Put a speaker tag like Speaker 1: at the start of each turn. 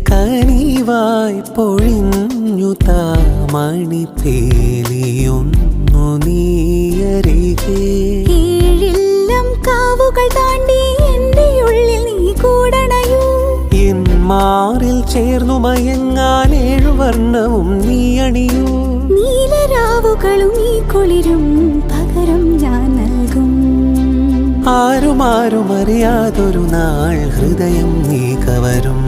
Speaker 1: കനിവായി പൊഴിഞ്ഞു താമണിപ്പേലിയൊന്നു നീയരികെ
Speaker 2: ഏഴെല്ലാം കാവുകൾ താണ്ടി എൻ്റെ ഉള്ളിൽ നീ കൂടണയൂ
Speaker 1: എൻ മാറിൽ ചേർന്നു മയങ്ങാൻ ഏഴുവർണ്ണവും നീ അണിയൂ
Speaker 2: നീലരാവുകളും ഈ കുളിരും പകരം ഞാൻ നൽകും
Speaker 1: ആരുമാരും അറിയാതൊരു നാൾ ഹൃദയം നീ കവരും